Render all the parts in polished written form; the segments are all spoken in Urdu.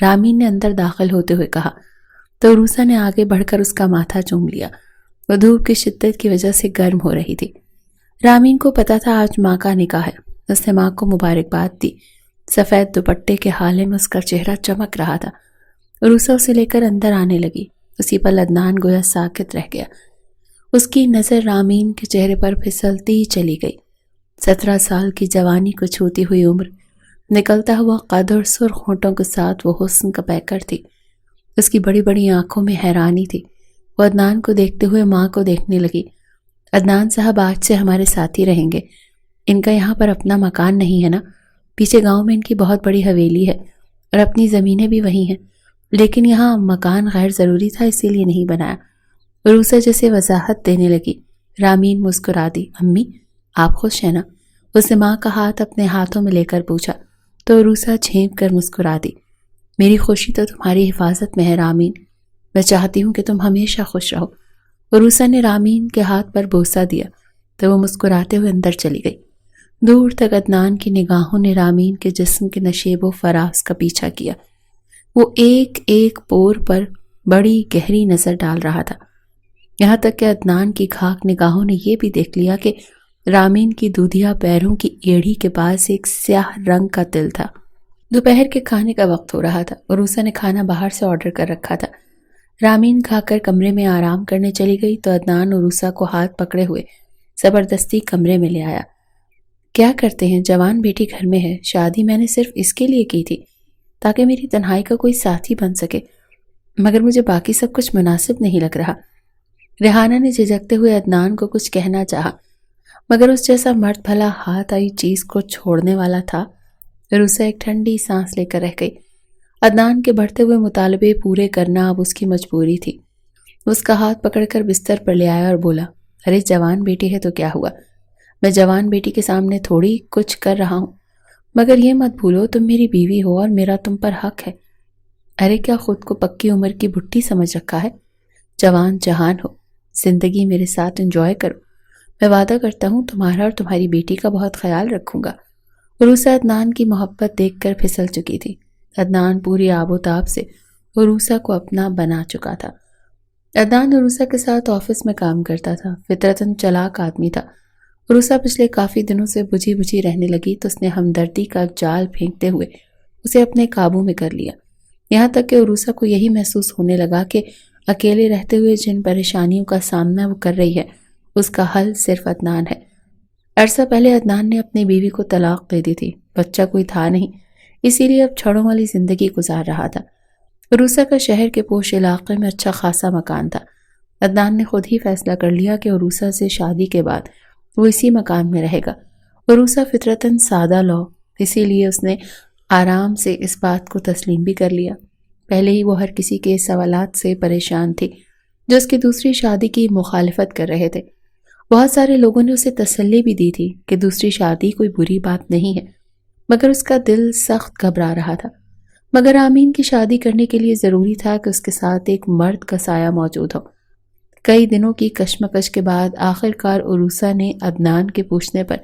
رامین نے اندر داخل ہوتے ہوئے کہا تو عروسہ نے آگے بڑھ کر اس کا ماتھا چوم لیا۔ وہ دھوپ کی شدت کی وجہ سے گرم ہو رہی تھی۔ رامین کو پتا تھا آج ماں کا نکاح ہے۔ اس نے ماں کو مبارکباد دی۔ سفید دوپٹے کے حالے میں اس کا چہرہ چمک رہا تھا۔ عروسہ اسے لے کر اندر آنے لگی۔ اسی پر عدنان گویا ساکت رہ گیا۔ اس کی نظر رامین کے چہرے پر پھسلتی ہی چلی گئی۔ 17 سال کی جوانی کو چھوتی ہوئی عمر، نکلتا ہوا قد اور سرخ ہونٹوں کے ساتھ وہ حسن کا پیکر تھی۔ اس کی بڑی بڑی آنکھوں میں حیرانی تھی۔ وہ عدنان کو دیکھتے ہوئے ماں کو دیکھنے لگی۔ عدنان صاحب آج سے ہمارے ساتھ ہی رہیں گے۔ ان کا یہاں پر اپنا مکان نہیں ہے نا؟ پیچھے گاؤں میں ان کی بہت بڑی حویلی ہے اور اپنی زمینیں بھی وہی ہیں، لیکن یہاں مکان غیر ضروری تھا اسی لیے نہیں بنایا۔ عروسہ جیسے وضاحت دینے لگی۔ رامین مسکرا دی۔ امی آپ خوش ہیں نا؟ اس نے ماں کا ہاتھ اپنے ہاتھوں میں لے کر پوچھا تو عروسہ جھینپ کر مسکرا دی۔ میری خوشی تو تمہاری حفاظت میں ہے رامین، میں چاہتی ہوں کہ تم ہمیشہ خوش رہو۔ عروسہ نے رامین کے ہاتھ پر بوسہ دیا تو وہ مسکراتے ہوئے اندر چلی گئی۔ دور تک عدنان کی نگاہوں نے رامین کے جسم کے نشیب و فراز کا پیچھا کیا۔ وہ ایک ایک پور پر بڑی گہری نظر ڈال رہا تھا، یہاں تک کہ عدنان کی خاک نگاہوں نے یہ بھی دیکھ لیا کہ رامین کی دودھیا پیروں کی ایڑھی کے پاس ایک سیاہ رنگ کا تل تھا۔ دوپہر کے کھانے کا وقت ہو رہا تھا۔ عروسہ نے کھانا باہر سے آرڈر کر رکھا تھا۔ رامین کھا کر کمرے میں آرام کرنے چلی گئی تو عدنان عروسہ کو ہاتھ پکڑے ہوئے زبردستی کمرے میں لے آیا۔ کیا کرتے ہیں، جوان بیٹی گھر میں ہے، شادی میں نے صرف اس کے لیے کی تھی تاکہ میری تنہائی کا کوئی ساتھی بن سکے، مگر مجھے باقی سب کچھ مناسب نہیں لگ رہا۔ ریحانہ نے جھجکتے ہوئے عدنان کو کچھ کہنا چاہا، مگر اس جیسا مرد بھلا ہاتھ آئی چیز کو چھوڑنے والا تھا؟ عروسہ ایک ٹھنڈی سانس لے کر رہ گئی۔ عدنان کے بڑھتے ہوئے مطالبے پورے کرنا اب اس کی مجبوری تھی۔ اس کا ہاتھ پکڑ کر بستر پر لے آیا اور بولا، ارے جوان بیٹی ہے تو کیا ہوا، میں جوان بیٹی کے سامنے تھوڑی کچھ کر رہا ہوں، مگر یہ مت بھولو تم میری بیوی ہو اور میرا تم پر حق ہے۔ ارے کیا خود کو پکی عمر کی بھٹی سمجھ رکھا ہے؟ جوان جہان ہو، زندگی میرے ساتھ انجوائے کرو، میں وعدہ کرتا ہوں تمہارا اور تمہاری بیٹی کا بہت خیال رکھوں گا۔ عروسہ عدنان کی محبت دیکھ کر پھسل چکی تھی۔ عدنان پوری آب و تاب سے عروسہ کو اپنا بنا چکا تھا۔ عدنان عروسہ کے ساتھ آفس میں کام کرتا تھا، فطرتاً چلاک آدمی تھا۔ عروسہ پچھلے کافی دنوں سے بجھی بجھی رہنے لگی تو اس نے ہمدردی کا جال پھینکتے ہوئے اسے اپنے قابو میں کر لیا، یہاں تک کہ عروسہ کو یہی محسوس ہونے لگا کہ اکیلے رہتے ہوئے جن پریشانیوں کا سامنا وہ کر رہی ہے اس کا حل صرف عدنان ہے۔ عرصہ پہلے عدنان نے اپنی بیوی کو طلاق دے دی تھی، بچہ کوئی تھا نہیں، اسی لیے اب چھڑوں والی زندگی گزار رہا تھا۔ عروسہ کا شہر کے پوش علاقے میں اچھا خاصا مکان تھا۔ عدنان نے خود ہی فیصلہ کر لیا کہ عروسہ سے شادی کے بعد وہ اسی مکان میں رہے گا۔ عروسہ فطرتاً سادہ لو، اسی لیے اس نے آرام سے اس بات کو تسلیم بھی کر لیا۔ پہلے ہی وہ ہر کسی کے سوالات سے پریشان تھی جو اس کی دوسری شادی کی مخالفت کر رہے تھے۔ بہت سارے لوگوں نے اسے تسلی بھی دی تھی کہ دوسری شادی کوئی بری بات نہیں ہے، مگر اس کا دل سخت گھبرا رہا تھا۔ مگر آمین کی شادی کرنے کے لیے ضروری تھا کہ اس کے ساتھ ایک مرد کا سایہ موجود ہو۔ کئی دنوں کی کشمکش کے بعد آخر کار عروسہ نے عدنان کے پوچھنے پر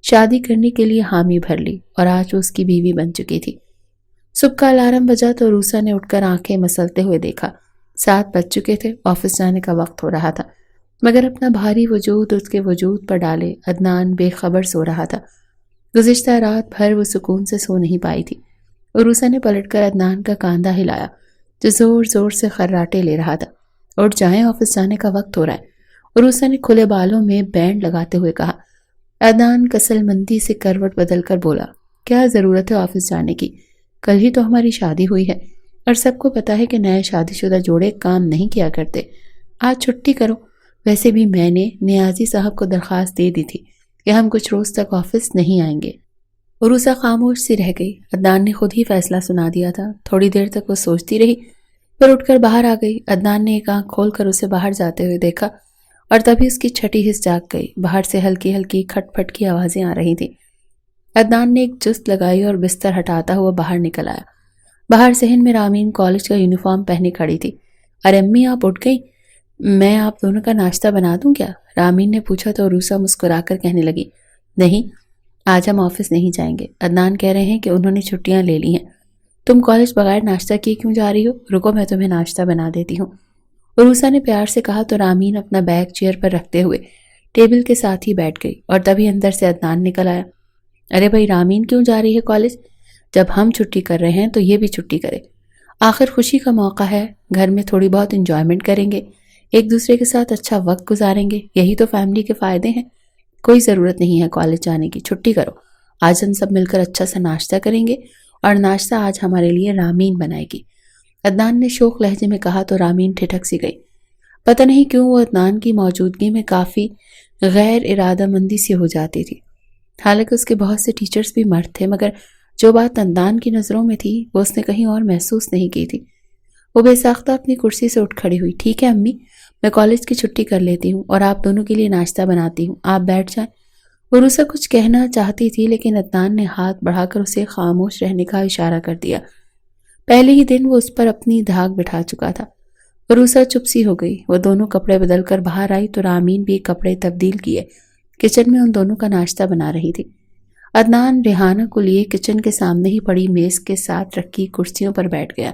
شادی کرنے کے لیے حامی بھر لی اور آج وہ اس کی بیوی بن چکی تھی۔ صبح کا الارم بجا تو عروسہ نے اٹھ کر آنکھیں مسلتے ہوئے دیکھا۔ 7 بج چکے تھے، آفس جانے کا وقت ہو رہا تھا، مگر اپنا بھاری وجود اس کے وجود پر ڈالے عدنان بے خبر سو رہا تھا۔ گزشتہ رات بھر وہ سکون سے سو نہیں پائی تھی۔ عروسہ نے پلٹ کر عدنان کا کاندھا ہلایا جو زور زور سے خراٹے لے رہا تھا۔ اٹھ جائیں، آفس جانے کا وقت ہو رہا ہے، عروسہ نے کھلے بالوں میں بینڈ لگاتے ہوئے کہا۔ عدنان کسل مندی سے کروٹ بدل کر بولا، کیا ضرورت ہے آفس جانے کی، کل ہی تو ہماری شادی ہوئی ہے اور سب کو پتا ہے کہ نئے شادی شدہ جوڑے کام نہیں کیا کرتے، آج چھٹی کرو۔ ویسے بھی میں نے نیازی صاحب کو درخواست دے دی تھی کہ ہم کچھ روز تک آفس نہیں آئیں گے۔ عروسہ خاموش سی رہ گئی۔ عدنان نے خود ہی فیصلہ سنا دیا تھا۔ تھوڑی دیر تک وہ سوچتی رہی، پھر اٹھ کر باہر آ گئی۔ عدنان نے ایک آنکھ کھول کر اسے باہر جاتے ہوئے دیکھا اور تبھی اس کی چھٹی حس جاگ گئی۔ باہر سے ہلکی ہلکی کھٹ پھٹ کی آوازیں آ رہی تھیں۔ عدنان نے ایک جست لگائی اور بستر ہٹاتا ہوا باہر نکل آیا۔ باہر صحن میں رامین کالج کا یونیفارم پہنے کھڑی تھی۔ ارے امی آپ اٹھ گئی، میں آپ دونوں کا ناشتہ بنا دوں کیا؟ رامین نے پوچھا تو عروسہ مسکرا کر کہنے لگی، نہیں آج ہم آفس نہیں جائیں گے، عدنان کہہ رہے ہیں کہ انہوں نے چھٹیاں لے لی ہیں تم کالج بغیر ناشتہ کیے کیوں جا رہی ہو؟ رکو میں تمہیں ناشتہ بنا دیتی ہوں، عروسا نے پیار سے کہا تو رامین اپنا بیگ چیئر پر رکھتے ہوئے ٹیبل کے ساتھ ہی بیٹھ گئی اور تبھی اندر سے عدنان نکل آیا۔ ارے بھائی رامین کیوں جا رہی ہے کالج؟ جب ہم چھٹی کر رہے ہیں تو یہ بھی چھٹی کرے، آخر خوشی کا موقع ہے، گھر میں تھوڑی بہت انجوائمنٹ کریں گے، ایک دوسرے کے ساتھ اچھا وقت گزاریں گے، یہی تو فیملی کے فائدے ہیں۔ کوئی ضرورت نہیں ہے کالج جانے کی، چھٹی کرو، آج ہم سب مل کر اچھا سا ناشتہ کریں گے اور ناشتہ آج ہمارے لیے رامین بنائے گی، عدنان نے شوق لہجے میں کہا تو رامین ٹھٹک سی گئی۔ پتہ نہیں کیوں وہ عدنان کی موجودگی میں کافی غیر ارادہ مندی سی ہو جاتی تھی، حالانکہ اس کے بہت سے ٹیچرز بھی مرد تھے، مگر جو بات عدنان کی نظروں میں تھی وہ اس نے کہیں اور محسوس نہیں کی تھی۔ وہ بے ساختہ اپنی کرسی سے اٹھ کھڑی ہوئی۔ ٹھیک ہے امی، میں کالج کی چھٹی کر لیتی ہوں اور آپ دونوں کے لیے ناشتہ بناتی ہوں، آپ بیٹھ جائیں۔ عروسا کچھ کہنا چاہتی تھی لیکن عدنان نے ہاتھ بڑھا کر اسے خاموش رہنے کا اشارہ کر دیا۔ پہلے ہی دن وہ اس پر اپنی دھاک بٹھا چکا تھا۔ عروسا چپ سی ہو گئی۔ وہ دونوں کپڑے بدل کر باہر آئی تو رامین بھی کپڑے تبدیل کیے کچن میں ان دونوں کا ناشتہ بنا رہی تھی۔ عدنان ریحانہ کو لیے کچن کے سامنے ہی پڑی میز کے ساتھ رکھی کرسیوں پر بیٹھ گیا۔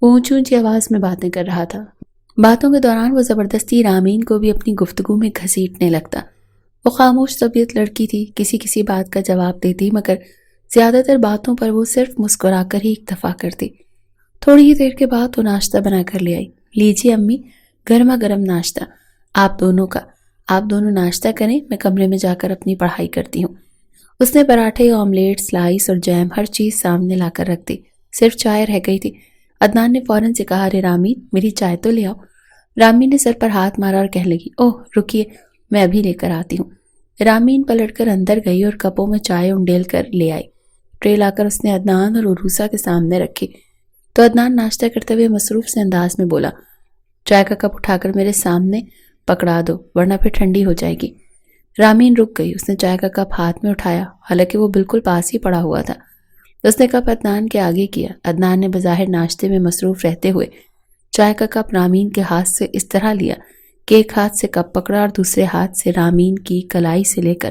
وہ اونچی اونچی آواز میں باتیں کر رہا تھا۔ باتوں کے دوران وہ زبردستی رامین کو بھی اپنی گفتگو میں گھسیٹنے لگتا۔ وہ خاموش طبیعت لڑکی تھی، کسی کسی بات کا جواب دیتی مگر زیادہ تر باتوں پر وہ صرف مسکرا کر ہی اکتفا کرتی۔ تھوڑی ہی دیر کے بعد وہ ناشتہ بنا کر لے آئی۔ لیجیے امی، گرما گرم ناشتہ آپ دونوں کا، آپ دونوں ناشتہ کریں، میں کمرے میں جا کر اپنی پڑھائی کرتی ہوں۔ اس نے پراٹھے، آملیٹ، سلائس اور جیم ہر چیز سامنے لا کر رکھ دی، صرف چائے رہ گئی تھی۔ عدنان نے فوراً سے کہا، ارے رامین میری چائے تو لے آؤ۔ رامین نے سر پر ہاتھ مارا اور کہنے لگی، اوہ رکیے میں ابھی لے کر آتی ہوں۔ رامین پلٹ کر اندر گئی اور کپوں میں چائے انڈیل کر لے آئی۔ ٹرے لا کر اس نے عدنان اور عروسا کے سامنے رکھی تو عدنان ناشتہ کرتے ہوئے مصروف سے انداز میں بولا، چائے کا کپ اٹھا کر میرے سامنے پکڑا دو ورنہ پھر ٹھنڈی ہو جائے گی۔ رامین رک گئی۔ اس نے چائے کا کپ ہاتھ میں اٹھایا، حالانکہ وہ بالکل پاس ہی پڑا ہوا تھا۔ اس نے کپ عدنان کے آگے کیا۔ عدنان نے بظاہر ناشتے میں مصروف رہتے ہوئے چائے کا کپ رامین کے ہاتھ سے اس طرح لیا کہ ایک ہاتھ سے کپ پکڑا اور دوسرے ہاتھ سے رامین کی کلائی سے لے کر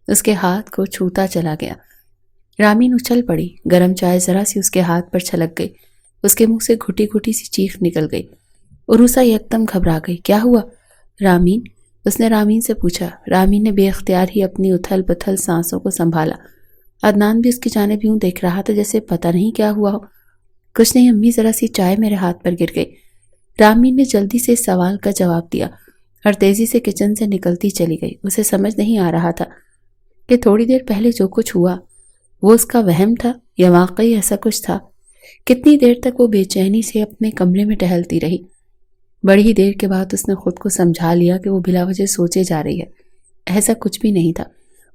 اس کے ہاتھ کو چھوتا چلا گیا۔ رامین اچھل پڑی، گرم چائے ذرا سی اس کے ہاتھ پر چھلک گئی، اس کے منہ سے گھٹی گھٹی سی چیخ نکل گئی۔ عروسا یکدم گھبرا گئی۔ کیا ہوا رامین؟ اس نے رامین سے پوچھا۔ رامین نے بے اختیار ہی اپنی اتھل پتھل سانسوں کو سنبھالا۔ عدنان بھی اس کی جانب یوں دیکھ رہا تھا جیسے پتہ نہیں کیا ہوا ہو۔ کچھ نہیں امی، ذرا سی چائے میرے ہاتھ پر گر گئی۔ رامین نے جلدی سے اس سوال کا جواب دیا اور تیزی سے کچن سے نکلتی چلی گئی۔ اسے سمجھ نہیں آ رہا تھا کہ تھوڑی دیر پہلے جو کچھ ہوا وہ اس کا وہم تھا یا واقعی ایسا کچھ تھا۔ کتنی دیر تک وہ بے چینی سے اپنے کمرے میں ٹہلتی رہی۔ بڑی ہی دیر کے بعد اس نے خود کو سمجھا لیا کہ وہ بلا وجہ سوچے جا رہی ہے۔ ایسا کچھ بھی نہیں تھا،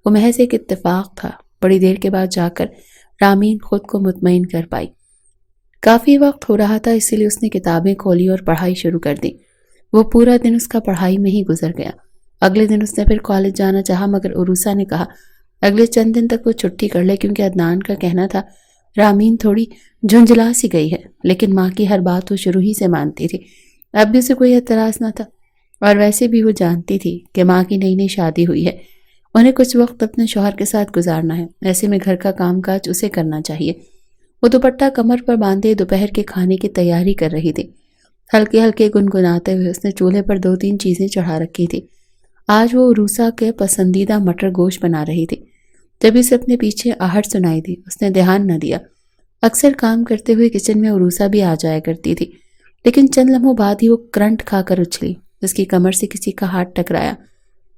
وہ محض ایک اتفاق تھا۔ بڑی دیر کے بعد جا کر رامین خود کو مطمئن کر پائی۔ کافی وقت ہو رہا تھا، اسی لیے اس نے کتابیں کھولی اور پڑھائی شروع کر دی۔ وہ پورا دن اس کا پڑھائی میں ہی گزر گیا۔ اگلے دن اس نے پھر کالج جانا چاہا مگر عروسا نے کہا اگلے چند دن تک وہ چھٹی کر لے، کیونکہ عدنان کا کہنا تھا رامین تھوڑی جھنجھلا سی گئی ہے، لیکن ماں کی ہر بات وہ شروع ہی سے مانتی تھی، اب بھی اسے کوئی اعتراض نہ تھا۔ اور ویسے بھی وہ جانتی تھی کہ ماں کی نئی نئی شادی ہوئی ہے، انہیں کچھ وقت اپنے شوہر کے ساتھ گزارنا ہے، ایسے میں گھر کا کام کاج اسے کرنا چاہیے۔ وہ دوپٹہ کمر پر باندھے دوپہر کے کھانے کی تیاری کر رہی تھی۔ ہلکے ہلکے گنگناتے ہوئے اس نے چولہے پر 2-3 چیزیں چڑھا رکھی تھی۔ آج وہ عروسا کے پسندیدہ مٹر گوشت بنا رہی تھی۔ جب اسے اپنے پیچھے آہٹ سنائی دی، اس نے دھیان نہ دیا۔ اکثر کام کرتے ہوئے کچن میں عروسا بھی آ جایا کرتی تھی، لیکن چند لمحوں بعد ہی وہ کرنٹ کھا کر اچھلی۔ اس کی کمر سے کسی کا ہاتھ ٹکرایا،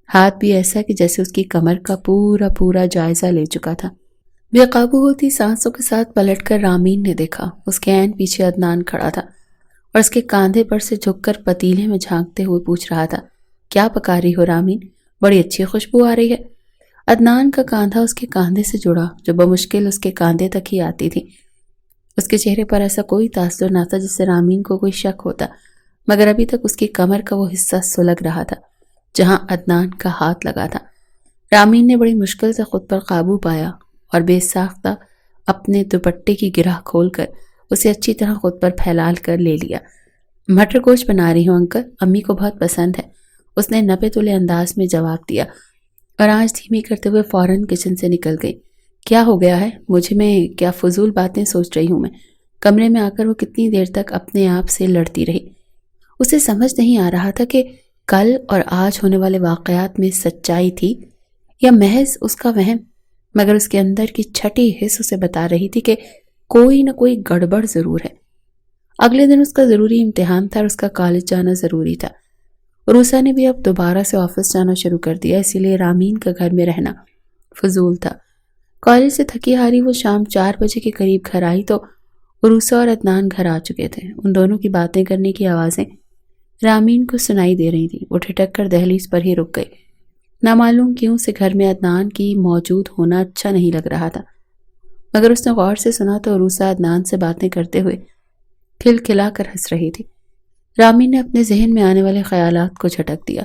ہاتھ بھی ایسا کہ جیسے اس کی کمر کا پورا جائزہ لے چکا تھا۔ بے قابو ہوتی سانسوں کے ساتھ پلٹ کر رامین نے دیکھا، اس کے عین پیچھے عدنان کھڑا تھا اور اس کے کاندھے پر سے جھک کر پتیلے میں جھانکتے ہوئے پوچھ رہا تھا، کیا پکا رہی ہو رامین؟ بڑی اچھی خوشبو آ رہی ہے۔ عدنان کا کاندھا اس کے کاندھے سے جڑا جو بمشکل اس کے کاندھے تک ہی آتی تھی۔ اس کے چہرے پر ایسا کوئی تاثر نہ تھا جس سے رامین کو کوئی شک ہوتا، مگر ابھی تک اس کی کمر کا وہ حصہ سلگ رہا تھا جہاں عدنان کا ہاتھ لگا تھا۔ رامین نے بڑی مشکل سے خود پر قابو پایا اور بے ساختہ اپنے دوپٹے کی گرہ کھول کر اسے اچھی طرح خود پر پھیلال کر لے لیا۔ مٹر گوشت بنا رہی ہوں انکل، امی کو بہت پسند ہے، اس نے نپے تلے انداز میں جواب دیا اور آنچ دھیمی کرتے ہوئے فوراً کچن سے نکل گئی۔ کیا ہو گیا ہے؟ مجھے میں کیا فضول باتیں سوچ رہی ہوں میں؟ کمرے میں آ کر وہ کتنی دیر تک اپنے آپ سے لڑتی رہی۔ اسے سمجھ نہیں آ رہا تھا کہ کل اور آج ہونے والے واقعات میں سچائی تھی یا محض اس کا وہم، مگر اس کے اندر کی چھٹی حس اسے بتا رہی تھی کہ کوئی نہ کوئی گڑبڑ ضرور ہے۔ اگلے دن اس کا ضروری امتحان تھا اور اس کا کالج جانا ضروری تھا۔ عروسہ نے بھی اب دوبارہ سے آفس جانا شروع کر دیا، اسی لیے رامین کا گھر میں رہنا فضول تھا۔ کالج سے تھکی ہاری وہ شام 4 بجے کے قریب گھر آئی تو عروسہ اور عدنان گھر آ چکے تھے۔ ان دونوں کی باتیں کرنے کی آوازیں رامین کو سنائی دے رہی تھیں۔ وہ ٹھٹک کر دہلیز پر ہی رک گئی۔ نامعلوم کیوں سے گھر میں عدنان کی موجود ہونا اچھا نہیں لگ رہا تھا، مگر اس نے غور سے سنا تو عروسہ عدنان سے باتیں کرتے ہوئے کھل کھلا کر ہنس رہی تھی۔ رامین نے اپنے ذہن میں آنے والے خیالات کو جھٹک دیا۔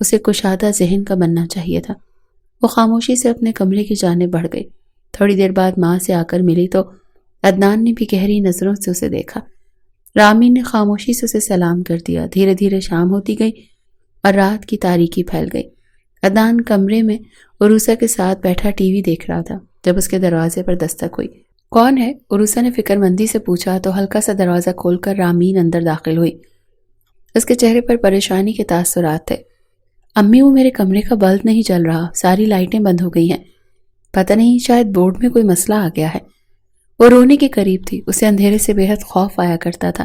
اسے کشادہ ذہن کا بننا چاہیے تھا۔ وہ خاموشی سے اپنے کمرے کی جانب بڑھ گئی۔ تھوڑی دیر بعد ماں سے آ کر ملی تو عدنان نے بھی گہری نظروں سے اسے دیکھا۔ رامین نے خاموشی سے اسے سلام کر دیا۔ دھیرے دھیرے شام ہوتی گئی اور رات کی تاریکی پھیل گئی۔ عدنان کمرے میں عروسہ کے ساتھ بیٹھا ٹی وی دیکھ رہا تھا جب اس کے دروازے پر دستک ہوئی۔ کون ہے؟ عروسہ نے فکر مندی سے پوچھا تو ہلکا سا دروازہ کھول کر رامین اندر داخل ہوئی۔ اس کے چہرے پر پریشانی کے تاثرات تھے۔ امی، وہ میرے کمرے کا بلب نہیں جل رہا، ساری لائٹیں بند ہو گئی ہیں۔ پتہ نہیں، شاید بورڈ میں کوئی مسئلہ آ گیا ہے۔ وہ رونے کے قریب تھی۔ اسے اندھیرے سے بے حد خوف آیا کرتا تھا۔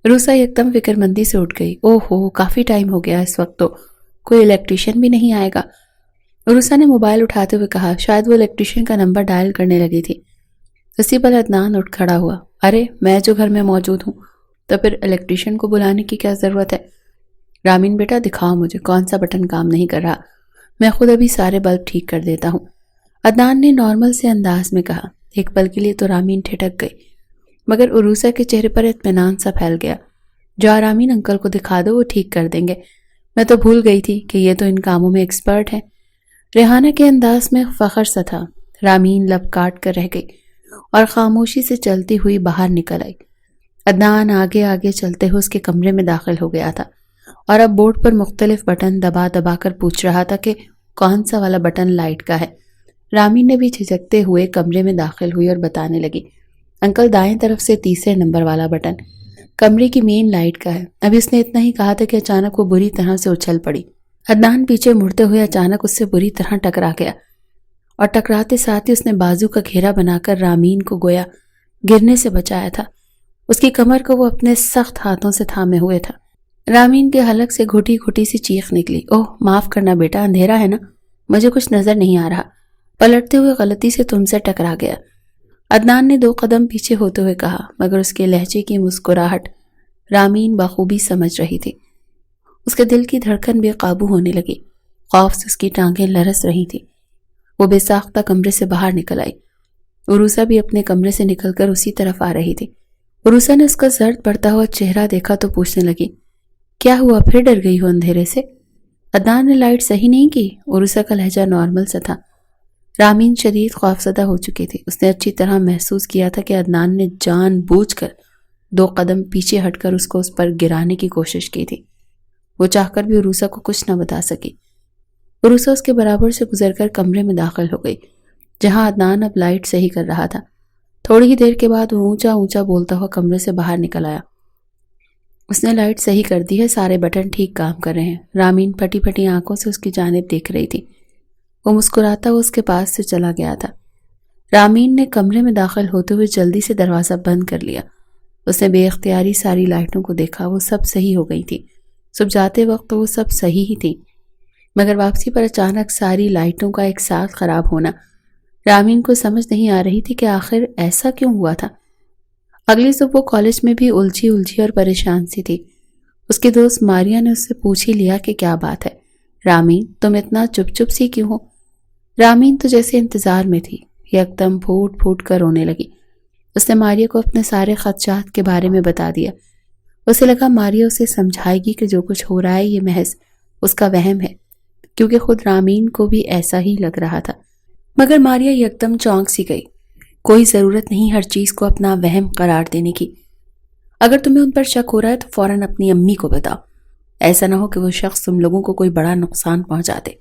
عروسہ یکدم فکر مندی سے اٹھ گئی۔ اوہ ہو، کافی ٹائم ہو گیا، اس وقت تو کوئی الیکٹریشین بھی نہیں آئے گا۔ عروسہ نے موبائل اٹھاتے ہوئے کہا۔ شاید وہ الیکٹریشین کا نمبر ڈائل کرنے لگی تھی۔ اسی پر عدنان اٹھ کھڑا ہوا۔ ارے، میں جو گھر میں موجود ہوں تو پھر الیکٹریشین کو بلانے کی کیا ضرورت ہے؟ رامین بیٹا، دکھاؤ مجھے کون سا بٹن کام نہیں کر رہا، میں خود ابھی سارے بلب ٹھیک کر دیتا ہوں، عدنان نے نارمل سے انداز میں کہا۔ ایک پل کے لیے تو رامین ٹھٹک گئی، مگر عروسہ کے چہرے پر اطمینان سا پھیل گیا۔ جو رامین انکل کو دکھا دو، وہ ٹھیک کر دیں گے، میں تو بھول گئی تھی کہ یہ تو ان کاموں میں ایکسپرٹ ہیں۔ ریحانہ کے انداز میں فخر سا تھا۔ رامین لب کاٹ کر رہ گئی اور خاموشی سے چلتی ہوئی باہر نکل آئی۔ عدنان آگے آگے چلتے ہوئے اس کے کمرے میں داخل ہو گیا تھا اور اب بورڈ پر مختلف بٹن دبا دبا کر پوچھ رہا تھا کہ کون سا والا بٹن لائٹ کا ہے۔ رامین نے بھی جھجکتے ہوئے کمرے میں داخل ہوئی اور بتانے لگی، انکل دائیں طرف سے تیسرے نمبر والا بٹن کمرے کی مین لائٹ کا ہے۔ ابھی اس نے اتنا ہی کہا تھا کہ اچانک وہ بری طرح سے اچھل پڑی۔ عدنان پیچھے مڑتے ہوئے اچانک اس سے بری طرح ٹکرا گیا اور ٹکراتے ساتھ ہی اس نے بازو کا گھیرا بنا کر رامین کو گویا گرنے سے بچایا تھا۔ اس کی کمر کو وہ اپنے سخت ہاتھوں سے تھامے ہوئے تھا۔ رامین کے حلق سے گھٹی گھٹی سی چیخ نکلی، اوہ معاف کرنا بیٹا، اندھیرا ہے نا، مجھے کچھ نظر نہیں آ رہا، پلٹتے ہوئے غلطی سے تم سے ٹکرا گیا۔ عدنان نے 2 قدم پیچھے ہوتے ہوئے کہا، مگر اس کے لہجے کی مسکراہٹ رامین بخوبی سمجھ رہی تھی۔ اس کے دل کی دھڑکن بے قابو ہونے لگی، خوف سے اس کی ٹانگیں لرز رہی تھی۔ وہ بے ساختہ کمرے سے باہر نکل آئی۔ عروسہ بھی اپنے کمرے سے نکل کر اسی طرف آ رہی تھی۔ عروسہ نے اس کا زرد پڑتا ہوا چہرہ دیکھا تو پوچھنے لگی، کیا ہوا، پھر ڈر گئی ہو اندھیرے سے؟ عدنان نے لائٹ صحیح نہیں کی۔ عروسہ کا لہجہ نارمل سا تھا۔ رامین شدید خوفزدہ ہو چکی تھی۔ اس نے اچھی طرح محسوس کیا تھا کہ عدنان نے جان بوجھ کر 2 قدم پیچھے ہٹ کر اس کو اس پر گرانے کی کوشش کی تھی۔ وہ چاہ کر بھی عروسہ کو کچھ نہ بتا سکی۔ عروسہ اس کے برابر سے گزر کر کمرے میں داخل ہو گئی جہاں عدنان اب لائٹ صحیح کر رہا تھا۔ تھوڑی ہی دیر کے بعد وہ اونچا اونچا بولتا ہوا کمرے سے باہر نکل آیا۔ اس نے لائٹ صحیح کر دی ہے، سارے بٹن ٹھیک کام کر رہے ہیں۔ رامین پھٹی پھٹی آنکھوں سے اس کی جانب دیکھ رہی تھی۔ وہ مسکراتا ہوا اس کے پاس سے چلا گیا تھا۔ رامین نے کمرے میں داخل ہوتے ہوئے جلدی سے دروازہ بند کر لیا۔ اس نے بے اختیاری ساری لائٹوں کو دیکھا، وہ سب صحیح ہو گئی تھی۔ صبح جاتے وقت وہ سب صحیح ہی تھی، مگر واپسی پر اچانک ساری لائٹوں کا ایک ساتھ خراب ہونا رامین کو سمجھ نہیں آ رہی تھی کہ آخر ایسا کیوں ہوا تھا۔ اگلی صبح وہ کالج میں بھی الجھی اور پریشان سی تھی۔ اس کی دوست ماریا نے اس سے پوچھ ہی لیا کہ کیا بات ہے، رامین تم اتنا چپ سی کیوں ہو؟ رامین تو جیسے انتظار میں تھی، یکدم پھوٹ پھوٹ کر رونے لگی۔ اس نے ماریا کو اپنے سارے خدشات کے بارے میں بتا دیا۔ اسے لگا ماریا اسے سمجھائے گی کہ جو کچھ ہو رہا ہے یہ محض اس کا وہم ہے، کیونکہ خود رامین کو بھی ایسا ہی لگ رہا تھا۔ مگر ماریا یکدم چونک سی گئی۔ کوئی ضرورت نہیں ہر چیز کو اپنا وہم قرار دینے کی۔ اگر تمہیں ان پر شک ہو رہا ہے تو فوراً اپنی امی کو بتاؤ، ایسا نہ ہو کہ وہ شخص تم لوگوں کو کوئی بڑا نقصان پہنچا دے۔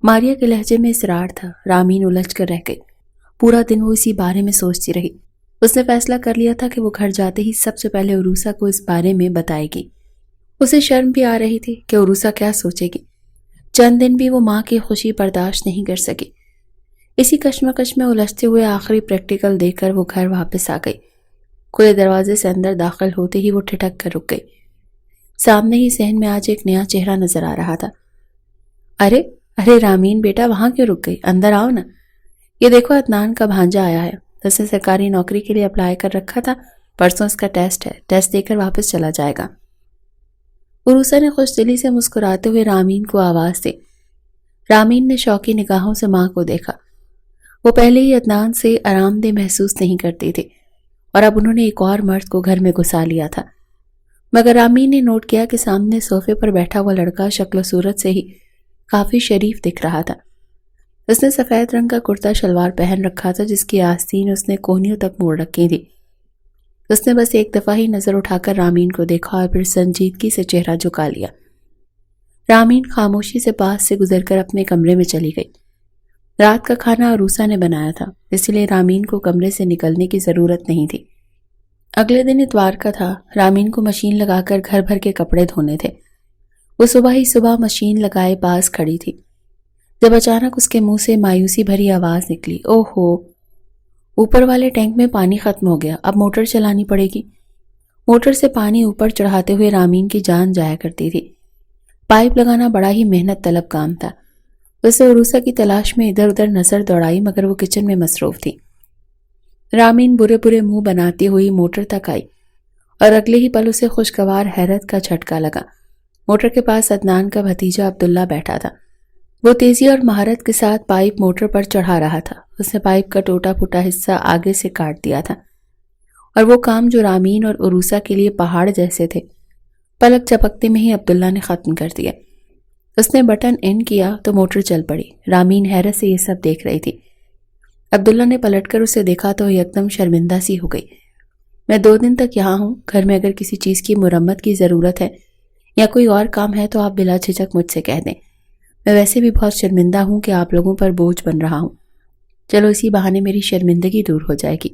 ماریا کے لہجے میں اصرار تھا۔ رامین الجھ کر رہ گئی۔ پورا دن وہ اسی بارے میں سوچتی رہی۔ اس نے فیصلہ کر لیا تھا کہ وہ گھر جاتے ہی سب سے پہلے عروسہ کو اس بارے میں بتائے گی۔ اسے شرم بھی آ رہی تھی کہ عروسہ کیا سوچے گی۔ چند دن بھی وہ ماں کی خوشی برداشت نہیں کر سکی۔ اسی کشمکش میں الجھتے ہوئے آخری پریکٹیکل دے کر وہ گھر واپس آ گئی۔ کھلے دروازے سے اندر داخل ہوتے ہی وہ ٹھٹک کر رک گئی۔ سامنے ہی صحن میں آج ایک نیا چہرہ نظر آ رہا تھا۔ ارے ارے رامین بیٹا، وہاں کیوں رک گئی؟ اندر آؤ نا۔ یہ دیکھو عدنان کا بھانجا آیا ہے۔ اس نے سرکاری نوکری کے لیے اپلائی کر رکھا تھا، پرسوں اس کا ٹیسٹ ہے، ٹیسٹ دے کر واپس چلا جائے گا۔ عروسہ نے خوش دلی سے مسکراتے ہوئے رامین کو آواز دی۔ رامین نے شوقی نگاہوں سے ماں کو دیکھا۔ وہ پہلے ہی عدنان سے آرام دہ محسوس نہیں کرتی تھی اور اب انہوں نے ایک اور مرد کو گھر میں گھسا لیا تھا۔ مگر رامین نے نوٹ کیا کہ سامنے صوفے پر بیٹھا ہوا لڑکا شکل و صورت سے ہی کافی شریف دکھ رہا تھا۔ اس نے سفید رنگ کا کرتا شلوار پہن رکھا تھا جس کی آستین اس نے کونیوں تک موڑ رکھی تھی۔ اس نے بس ایک دفعہ ہی نظر اٹھا کر رامین کو دیکھا اور پھر سنجیدگی سے چہرہ جھکا لیا۔ رامین خاموشی سے پاس سے گزر کر اپنے کمرے میں چلی گئی۔ رات کا کھانا عروسہ نے بنایا تھا، اس لیے رامین کو کمرے سے نکلنے کی ضرورت نہیں تھی۔ اگلے دن اتوار کا تھا۔ رامین کو مشین لگا کر گھر بھر کے کپڑے دھونے تھے۔ وہ صبح ہی صبح مشین لگائے پاس کھڑی تھی جب اچانک اس کے منہ سے مایوسی بھری آواز نکلی، اوہو، اوپر والے ٹینک میں پانی ختم ہو گیا، اب موٹر چلانی پڑے گی۔ موٹر سے پانی اوپر چڑھاتے ہوئے رامین کی جان جایا کرتی تھی۔ پائپ لگانا بڑا ہی محنت طلب کام تھا۔ اسے عروسہ کی تلاش میں ادھر ادھر نظر دوڑائی مگر وہ کچن میں مصروف تھی۔ رامین برے برے منہ بناتی ہوئی موٹر تک آئی اور اگلے ہی پل اسے خوشگوار حیرت کا جھٹکا لگا۔ موٹر کے پاس عدنان کا بھتیجا عبداللہ بیٹھا تھا۔ وہ تیزی اور مہارت کے ساتھ پائپ موٹر پر چڑھا رہا تھا۔ اس نے پائپ کا ٹوٹا پھوٹا حصہ آگے سے کاٹ دیا تھا اور وہ کام جو رامین اور عروسہ کے لیے پہاڑ جیسے تھے، پلک جھپکتے میں ہی عبداللہ نے ختم کر دیا۔ اس نے بٹن ان کیا تو موٹر چل پڑی۔ رامین حیرت سے یہ سب دیکھ رہی تھی۔ عبداللہ نے پلٹ کر اسے دیکھا تو یکدم شرمندہ سی ہو گئی۔ میں 2 دن تک یہاں ہوں، گھر میں اگر کسی چیز کی مرمت کی ضرورت ہے یا کوئی اور کام ہے تو آپ بلا جھجک مجھ سے کہہ دیں۔ میں ویسے بھی بہت شرمندہ ہوں کہ آپ لوگوں پر بوجھ بن رہا ہوں۔ چلو اسی بہانے میری شرمندگی دور ہو جائے گی۔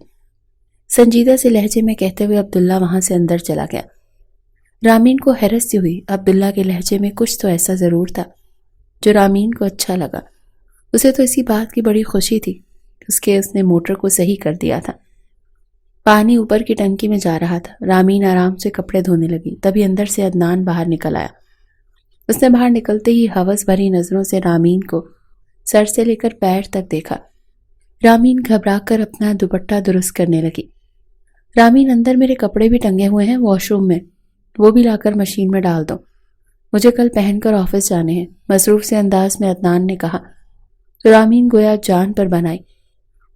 سنجیدہ سے لہجے میں کہتے ہوئے عبداللہ وہاں سے اندر چلا گیا۔ رامین کو حیرت سی ہوئی۔ عبداللہ کے لہجے میں کچھ تو ایسا ضرور تھا جو رامین کو اچھا لگا۔ اسے تو اسی بات کی بڑی خوشی تھی اس نے موٹر کو صحیح کر دیا تھا۔ پانی اوپر کی ٹنکی میں جا رہا تھا۔ رامین آرام سے کپڑے دھونے لگی، تبھی اندر سے عدنان باہر نکل آیا۔ اس نے باہر نکلتے ہی ہوس بھری نظروں سے رامین کو سر سے لے کر پیر تک دیکھا۔ رامین گھبرا کر اپنا دوپٹہ درست کرنے لگی۔ رامین، اندر میرے کپڑے بھی ٹنگے ہوئے ہیں واش روم میں، وہ بھی لا کر مشین میں ڈال دو، مجھے کل پہن کر آفس جانے ہیں، مصروف سے انداز میں عدنان نے کہا۔ تو رامین گویا جان پر بنائی۔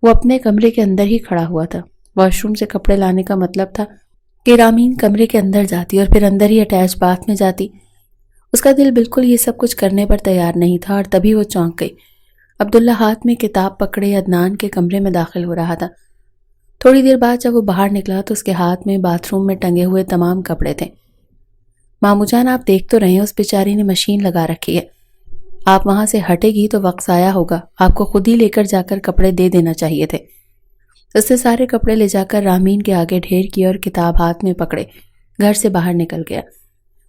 وہ اپنے کمرے کے اندر ہی کھڑا ہوا تھا۔ واش روم سے کپڑے لانے کا مطلب تھا کہ رامین کمرے کے اندر جاتی اور پھر اندر ہی اٹیچ باتھ میں جاتی۔ اس کا دل بالکل یہ سب کچھ کرنے پر تیار نہیں تھا اور تبھی وہ چونک گئی۔ عبداللہ ہاتھ میں کتاب پکڑے عدنان کے کمرے میں داخل ہو رہا تھا۔ تھوڑی دیر بعد جب وہ باہر نکلا تو اس کے ہاتھ میں باتھ روم میں ٹنگے ہوئے تمام کپڑے تھے۔ مامو جان، آپ دیکھ تو رہے ہیں اس بیچاری نے مشین لگا رکھی ہے، آپ وہاں سے ہٹے گی تو وقت ضائع ہوگا، آپ کو خود ہی لے کر جا کر کپڑے دے دینا چاہیے تھے۔ اس نے سارے کپڑے لے جا کر رامین کے آگے ڈھیر کیے اور کتاب ہاتھ میں پکڑے گھر سے باہر نکل گیا۔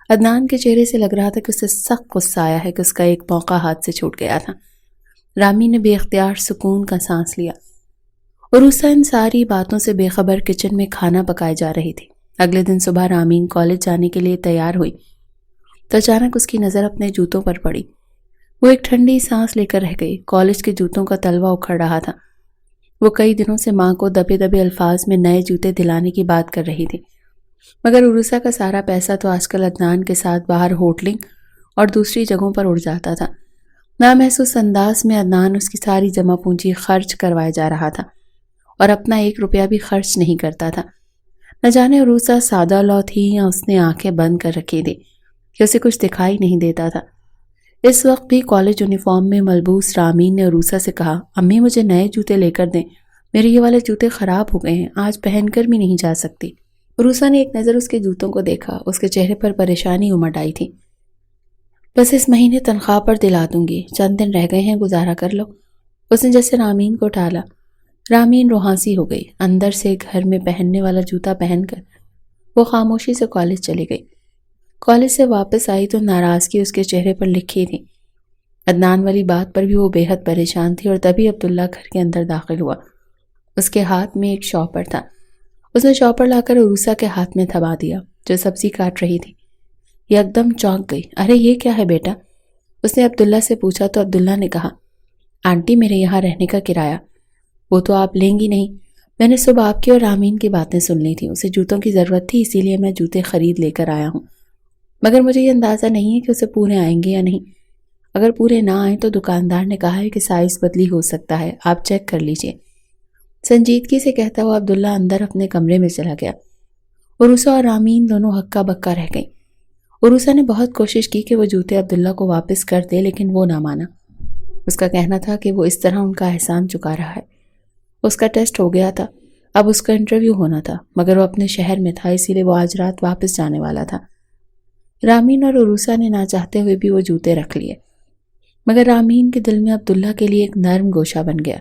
عدنان کے چہرے سے لگ رہا تھا کہ اسے سخت غصہ آیا ہے کہ اس کا ایک موقع ہاتھ سے چھوٹ گیا تھا۔ رامین نے بے اختیار سکون کا سانس لیا۔ عروسہ ان ساری باتوں سے بے خبر کچن میں کھانا پکائے جا رہی تھی۔ اگلے دن صبح رامین کالج جانے کے لیے تیار ہوئی تو اچانک اس کی نظر اپنے جوتوں پر پڑی۔ وہ ایک ٹھنڈی سانس لے کر رہ گئی۔ کالج کے جوتوں کا تلوا اکھڑ رہا تھا۔ وہ کئی دنوں سے ماں کو دبے دبے الفاظ میں نئے جوتے دلانے کی بات کر رہی تھی، مگر عروسہ کا سارا پیسہ تو آج کل عدنان کے ساتھ باہر ہوٹلنگ اور دوسری جگہوں پر اڑ جاتا تھا۔ نامحسوس انداز میں عدنان اس کی ساری جمع پونجی خرچ کروائے جا رہا تھا اور اپنا 1 روپیہ بھی خرچ نہیں کرتا تھا۔ نہ جانے عروسہ سادہ لو تھی یا اس نے آنکھیں بند کر رکھی تھی کہ اسے کچھ دکھائی نہیں دیتا تھا۔ اس وقت بھی کالج یونیفارم میں ملبوس رامین نے عروسہ سے کہا، امی مجھے نئے جوتے لے کر دیں، میرے یہ والے جوتے خراب ہو گئے ہیں، آج پہن کر بھی نہیں جا سکتی۔ عروسہ نے ایک نظر اس کے جوتوں کو دیکھا، اس کے چہرے پر پریشانی امڈ آئی تھی۔ بس اس مہینے تنخواہ پر دلا دوں گی، چند دن رہ گئے ہیں، گزارا کر لو۔ اس نے جیسے رامین کو ٹالا۔ رامین روحانسی ہو گئی۔ اندر سے گھر میں پہننے والا جوتا پہن کر وہ خاموشی سے کالج چلی گئی۔ کالج سے واپس آئی تو ناراضگی اس کے چہرے پر لکھی تھی۔ عدنان والی بات پر بھی وہ بے حد پریشان تھی، اور تبھی عبداللہ گھر کے اندر داخل ہوا۔ اس کے ہاتھ میں ایک شاپر تھا۔ اس نے شاپر لا کر عروسہ کے ہاتھ میں تھما دیا جو سبزی کاٹ رہی تھی۔ یہ ایک دم چونک گئی۔ ارے یہ کیا ہے بیٹا؟ اس نے عبداللہ سے پوچھا تو عبداللہ نے کہا، آنٹی میرے یہاں رہنے کا کرایہ۔ وہ تو آپ لیں گی نہیں، میں نے صبح آپ کی اور رامین کی باتیں سن لی تھیں، اسے جوتوں کی ضرورت تھی اسی لیے میں جوتے خرید لے کر آیا ہوں، مگر مجھے یہ اندازہ نہیں ہے کہ اسے پورے آئیں گے یا نہیں۔ اگر پورے نہ آئیں تو دکاندار نے کہا ہے کہ سائز بدلی ہو سکتا ہے، آپ چیک کر لیجئے۔ سنجیدگی سے کہتا ہوا عبداللہ اندر اپنے کمرے میں چلا گیا۔ عروسہ اور رامین دونوں ہکا بکا رہ گئیں۔ عروسہ نے بہت کوشش کی کہ وہ جوتے عبداللہ کو واپس کر دے، لیکن وہ نہ مانا۔ اس کا کہنا تھا کہ وہ اس طرح ان کا احسان چکا رہا ہے۔ اس کا ٹیسٹ ہو گیا تھا، اب اس کا انٹرویو ہونا تھا، مگر وہ اپنے شہر میں تھا، اسی لیے وہ آج رات واپس جانے والا تھا۔ رامین اور عروسہ نے نہ چاہتے ہوئے بھی وہ جوتے رکھ لیے، مگر رامین کے دل میں عبداللہ کے لیے ایک نرم گوشہ بن گیا۔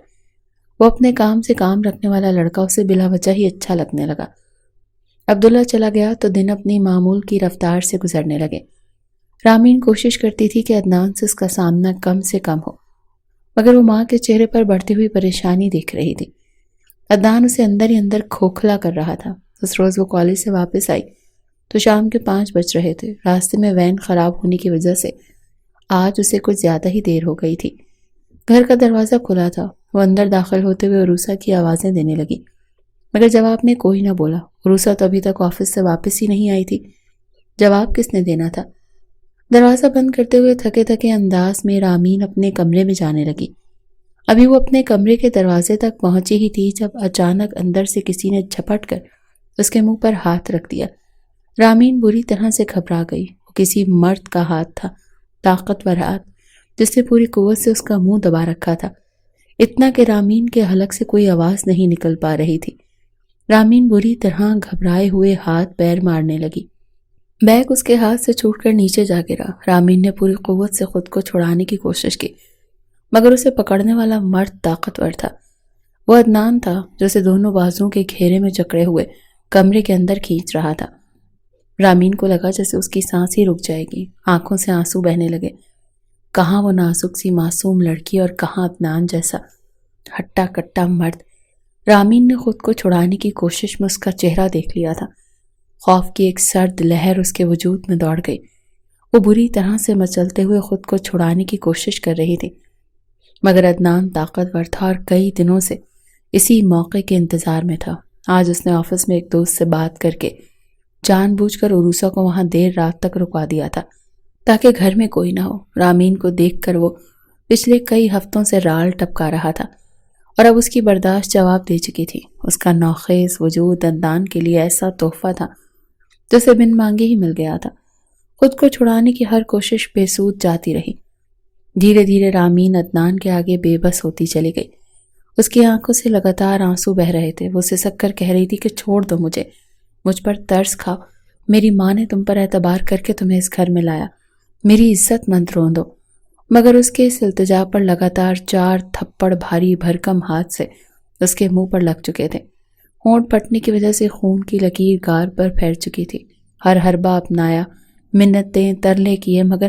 وہ اپنے کام سے کام رکھنے والا لڑکا اسے بلا وجہ ہی اچھا لگنے لگا۔ عبداللہ چلا گیا تو دن اپنی معمول کی رفتار سے گزرنے لگے۔ رامین کوشش کرتی تھی کہ عدنان سے اس کا سامنا کم سے کم ہو، مگر وہ ماں کے چہرے پر بڑھتی ہوئی پریشانی دیکھ رہی تھی۔ عدنان اسے اندر ہی اندر کھوکھلا کر رہا تھا۔ اس روز وہ کالج سے واپس آئی تو شام کے 5 بج رہے تھے۔ راستے میں وین خراب ہونے کی وجہ سے آج اسے کچھ زیادہ ہی دیر ہو گئی تھی۔ گھر کا دروازہ کھلا تھا۔ وہ اندر داخل ہوتے ہوئے عروسہ کی آوازیں دینے لگی، مگر جواب میں کوئی نہ بولا۔ عروسہ تو ابھی تک آفس سے واپس ہی نہیں آئی تھی، جواب کس نے دینا تھا؟ دروازہ بند کرتے ہوئے تھکے تھکے انداز میں رامین اپنے کمرے میں جانے لگی۔ ابھی وہ اپنے کمرے کے دروازے تک پہنچی ہی تھی جب اچانک اندر سے کسی نے جھپٹ کر اس کے منہ پر ہاتھ رکھ دیا۔ رامین بری طرح سے گھبرا گئی۔ وہ کسی مرد کا ہاتھ تھا، طاقتور ہاتھ، جس نے پوری قوت سے اس کا منہ دبا رکھا تھا، اتنا کہ رامین کے حلق سے کوئی آواز نہیں نکل پا رہی تھی۔ رامین بری طرح گھبرائے ہوئے ہاتھ پیر مارنے لگی۔ بیگ اس کے ہاتھ سے چھوٹ کر نیچے جا گرا۔ رامین نے پوری قوت سے خود کو چھڑانے کی کوشش کی، مگر اسے پکڑنے والا مرد طاقتور تھا۔ وہ عدنان تھا جو اسے دونوں بازوؤں کے گھیرے میں جکڑے ہوئے کمرے کے اندر کھینچ رہا تھا۔ رامین کو لگا جیسے اس کی سانس ہی رک جائے گی۔ آنکھوں سے آنسو بہنے لگے۔ کہاں وہ نازک سی معصوم لڑکی اور کہاں عدنان جیسا ہٹا کٹا مرد۔ رامین نے خود کو چھڑانے کی کوشش میں اس کا چہرہ دیکھ لیا تھا۔ خوف کی ایک سرد لہر اس کے وجود میں دوڑ گئی۔ وہ بری طرح سے مچلتے ہوئے خود کو چھڑانے کی کوشش کر رہی تھی، مگر عدنان طاقتور تھا اور کئی دنوں سے اسی موقع کے انتظار میں تھا۔ آج اس نے آفس میں ایک دوست سے بات کر کے جان بوجھ کر عروسہ کو وہاں دیر رات تک رکوا دیا تھا تاکہ گھر میں کوئی نہ ہو۔ رامین کو دیکھ کر وہ پچھلے کئی ہفتوں سے رال ٹپکا رہا تھا اور اب اس کی برداشت جواب دے چکی تھی۔ اس کا نوخیز وجود عدنان کے لیے ایسا تحفہ تھا جسے بن مانگے ہی مل گیا تھا۔ خود کو چھڑانے کی ہر کوشش بے سود جاتی رہی۔ دھیرے دھیرے رامین عدنان کے آگے بے بس ہوتی چلی گئی۔ اس کی آنکھوں سے لگاتار آنسو بہ رہے تھے۔ وہ سسک کر کہہ رہی تھی کہ چھوڑ دو مجھے، مجھ پر ترس کھاؤ، میری ماں نے تم پر اعتبار کر کے تمہیں اس گھر میں لایا، میری عزت مند روندو۔ مگر اس کے اس التجا پر لگاتار 4 تھپڑ بھاری بھرکم ہاتھ سے اس کے منہ پر لگ چکے تھے۔ ہونٹ پھٹنے کی وجہ سے خون کی لکیر گار پر پھیل چکی تھی۔ ہر حربہ اپنایا، منتیں ترلے کیے، مگر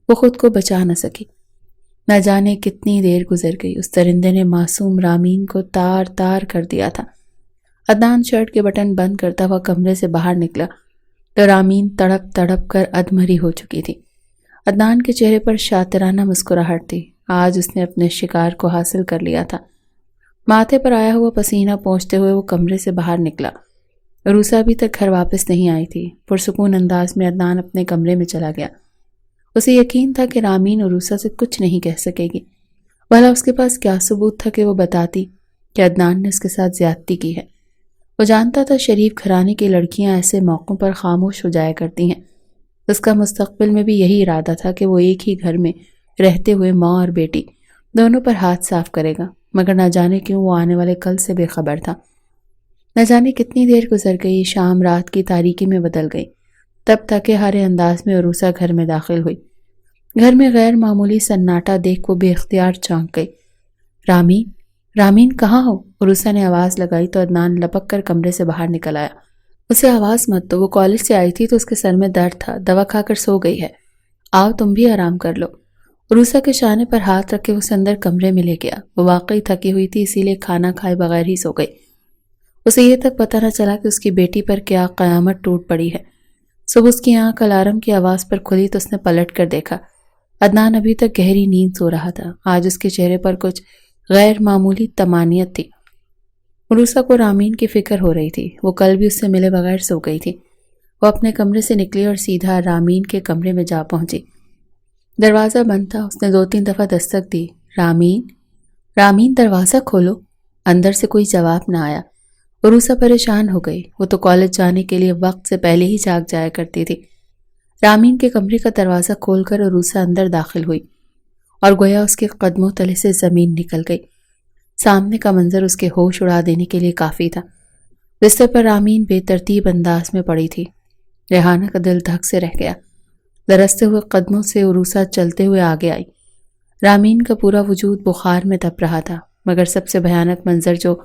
وہ خود کو بچا نہ سکی۔ نہ جانے کتنی دیر گزر گئی، اس درندے نے معصوم رامین کو تار تار کر دیا تھا۔ عدنان شرٹ کے بٹن بند کرتا ہوا کمرے سے باہر نکلا تو رامین تڑپ تڑپ کر ادھمری ہو چکی تھی۔ عدنان کے چہرے پر شاطرانہ مسکراہٹ تھی۔ آج اس نے اپنے شکار کو حاصل کر لیا تھا۔ ماتھے پر آیا ہوا پسینہ پہنچتے ہوئے وہ کمرے سے باہر نکلا۔ عروسہ ابھی تک گھر واپس نہیں آئی تھی۔ پرسکون انداز میں عدنان اپنے کمرے میں چلا گیا۔ اسے یقین تھا کہ رامین عروسہ سے کچھ نہیں کہہ سکے گی۔ بھلا اس کے پاس کیا ثبوت تھا کہ وہ بتاتی کہ عدنان نے اس کے ساتھ زیادتی کی ہے؟ وہ جانتا تھا شریف گھرانے کی لڑکیاں ایسے موقعوں پر خاموش ہو جایا کرتی ہیں۔ اس کا مستقبل میں بھی یہی ارادہ تھا کہ وہ ایک ہی گھر میں رہتے ہوئے ماں اور بیٹی دونوں پر ہاتھ صاف کرے گا، مگر نہ جانے کیوں وہ آنے والے کل سے بے خبر تھا۔ نہ جانے کتنی دیر گزر گئی، شام رات کی تاریکی میں بدل گئی، تب تک ہارے انداز میں عروسہ گھر میں داخل ہوئی۔ گھر میں غیر معمولی سناٹا دیکھ وہ بے اختیار چونک گئی۔ رامین رامین کہاں ہو؟ عروسہ نے آواز لگائی تو عدنان لپک کر کمرے سے باہر نکل آیا۔ اسے آواز مت دو، وہ کالج سے آئی تھی تو اس کے سر میں درد تھا، دوا کھا کر سو گئی ہے، آؤ تم بھی آرام کر لو۔ عروسہ کے شانے پر ہاتھ رکھ کے اسے اندر کمرے میں لے گیا۔ وہ واقعی تھکی ہوئی تھی، اسی لیے کھانا کھائے بغیر ہی سو گئی۔ اسے یہ تک پتہ نہ چلا کہ اس کی بیٹی پر کیا قیامت ٹوٹ پڑی ہے۔ صبح اس کی آنکھ الارم کی آواز پر کھلی تو اس نے پلٹ کر دیکھا۔ عدنان ابھی تک گہری نیند سو رہا تھا۔ آج اس کے چہرے پر کچھ غیر معمولی طمانینت تھی۔ عروسہ کو رامین کی فکر ہو رہی تھی، وہ کل بھی اس سے ملے بغیر سو گئی تھی۔ وہ اپنے کمرے سے نکلی اور سیدھا رامین کے کمرے میں جا پہنچی۔ دروازہ بند تھا، اس نے 2-3 دفعہ دستک دی۔ رامین، رامین دروازہ کھولو۔ اندر سے کوئی جواب نہ آیا۔ عروسہ پریشان ہو گئی، وہ تو کالج جانے کے لیے وقت سے پہلے ہی جاگ جایا کرتی تھی۔ رامین کے کمرے کا دروازہ کھول کر عروسہ اندر داخل ہوئی اور گویا اس کے قدموں تلے سے زمین نکل گئی۔ سامنے کا منظر اس کے ہوش اڑا دینے کے لیے کافی تھا۔ بستر پر رامین بے ترتیب انداز میں پڑی تھی۔ ریحانہ کا دل دھک سے رہ گیا۔ درستے ہوئے قدموں سے عروسہ چلتے ہوئے آگے آئی۔ رامین کا پورا وجود بخار میں تپ رہا تھا، مگر سب سے بھیانک منظر جو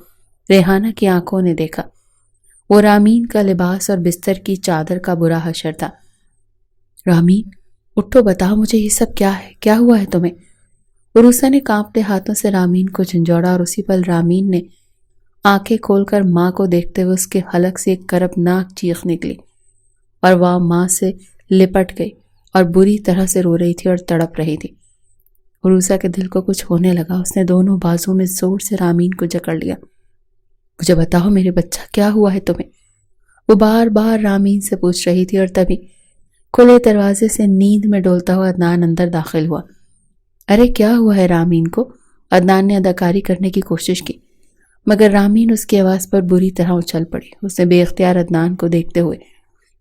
ریحانہ کی آنکھوں نے دیکھا وہ رامین کا لباس اور بستر کی چادر کا برا حشر تھا۔ رامین، اٹھو، بتاؤ مجھے یہ سب کیا ہے؟ کیا ہوا ہے تمہیں؟ عروسہ نے کانپتے ہاتھوں سے رامین کو جھنجھوڑا اور اسی پل رامین نے آنکھیں کھول کر ماں کو دیکھتے ہوئے اس کے حلق سے ایک کربناک چیخ نکلی اور وہ ماں سے لپٹ گئی اور بری طرح سے رو رہی تھی اور تڑپ رہی تھی۔ عروسہ کے دل کو کچھ ہونے لگا، اس نے دونوں بازو میں زور سے رامین کو جکڑ لیا۔ مجھے بتاؤ میرے بچہ، کیا ہوا ہے تمہیں؟ وہ بار بار رامین سے پوچھ رہی تھی اور تبھی کھلے دروازے سے نیند میں ڈولتا ہوا عدنان اندر داخل ہوا۔ ارے کیا ہوا ہے رامین کو؟ عدنان نے اداکاری کرنے کی کوشش کی، مگر رامین اس کی آواز پر بری طرح اچھل پڑی۔ اس نے بے اختیار عدنان کو دیکھتے ہوئے